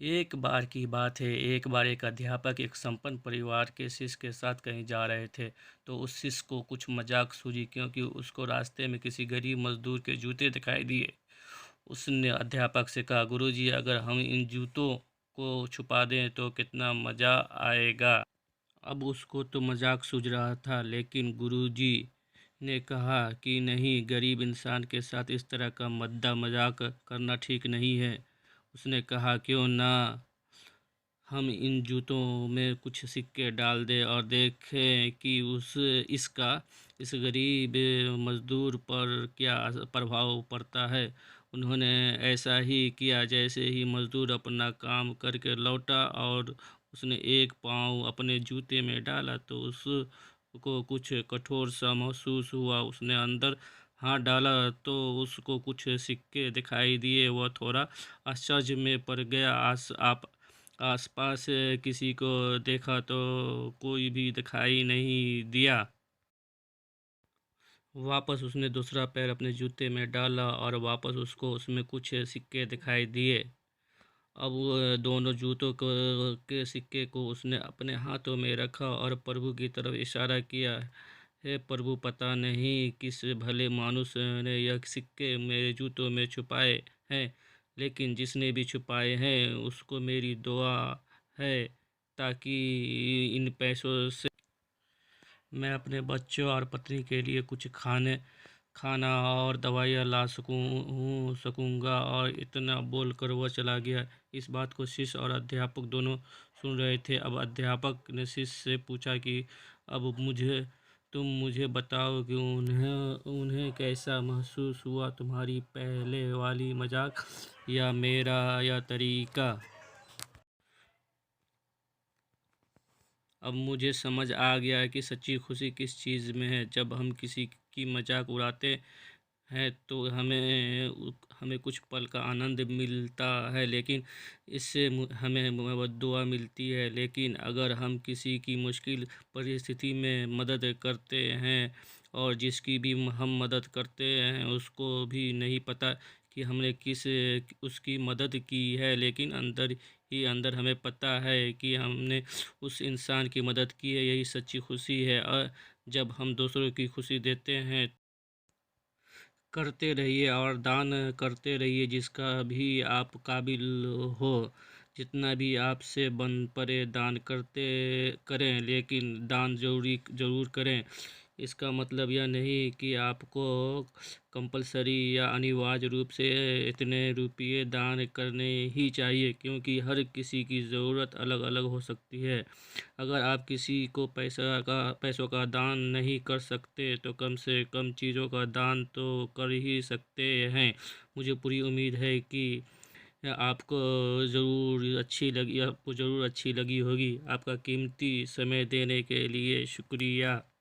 एक बार की बात है। एक बार एक अध्यापक एक संपन्न परिवार के शिष्य के साथ कहीं जा रहे थे। तो उस शिष्य को कुछ मजाक सूझी, क्योंकि उसको रास्ते में किसी गरीब मजदूर के जूते दिखाई दिए। उसने अध्यापक से कहा, गुरुजी, अगर हम इन जूतों को छुपा दें तो कितना मज़ा आएगा। अब उसको तो मजाक सूझ रहा था, लेकिन गुरुजी ने कहा कि नहीं, गरीब इंसान के साथ इस तरह का मद्दा मजाक करना ठीक नहीं है। उसने कहा, क्यों ना हम इन जूतों में कुछ सिक्के डाल दें और देखें कि उस इसका इस गरीब मजदूर पर क्या प्रभाव पड़ता है। उन्होंने ऐसा ही किया। जैसे ही मजदूर अपना काम करके लौटा और उसने एक पाँव अपने जूते में डाला, तो उसको कुछ कठोर सा महसूस हुआ। उसने अंदर हाथ डाला तो उसको कुछ सिक्के दिखाई दिए। वह थोड़ा आश्चर्य में पड़ गया। आसपास किसी को देखा तो कोई भी दिखाई नहीं दिया। वापस उसने दूसरा पैर अपने जूते में डाला और वापस उसको उसमें कुछ सिक्के दिखाई दिए। अब वो दोनों जूतों को के सिक्के को उसने अपने हाथों में रखा और प्रभु की तरफ इशारा किया। हे प्रभु, पता नहीं किस भले मानुस ने यह सिक्के मेरे जूतों में छुपाए हैं, लेकिन जिसने भी छुपाए हैं उसको मेरी दुआ है, ताकि इन पैसों से मैं अपने बच्चों और पत्नी के लिए कुछ खाना और दवाइयाँ ला सकूँगा। और इतना बोलकर वह चला गया। इस बात को शिष्य और अध्यापक दोनों सुन रहे थे। अब अध्यापक ने शिष्य से पूछा कि अब तुम मुझे बताओ कि उन्हें उन्हें कैसा महसूस हुआ, तुम्हारी पहले वाली मजाक या मेरा यह तरीका। अब मुझे समझ आ गया है कि सच्ची खुशी किस चीज़ में है। जब हम किसी की मजाक उड़ाते हैं तो हमें कुछ पल का आनंद मिलता है, लेकिन इससे हमें बद्दुआ मिलती है। लेकिन अगर हम किसी की मुश्किल परिस्थिति में मदद करते हैं और जिसकी भी हम मदद करते हैं उसको भी नहीं पता कि हमने किस उसकी मदद की है, लेकिन अंदर ही अंदर हमें पता है कि हमने उस इंसान की मदद की है। यही सच्ची खुशी है। और जब हम दूसरों की खुशी देते हैं, करते रहिए और दान करते रहिए जिसका भी आप काबिल हो। जितना भी आपसे बन पड़े दान करते करें, लेकिन दान ज़रूर करें। इसका मतलब यह नहीं कि आपको कंपलसरी या अनिवार्य रूप से इतने रुपये दान करने ही चाहिए, क्योंकि हर किसी की ज़रूरत अलग अलग हो सकती है। अगर आप किसी को पैसों का दान नहीं कर सकते तो कम से कम चीज़ों का दान तो कर ही सकते हैं। मुझे पूरी उम्मीद है कि आपको ज़रूर अच्छी लगी होगी। आपका कीमती समय देने के लिए शुक्रिया।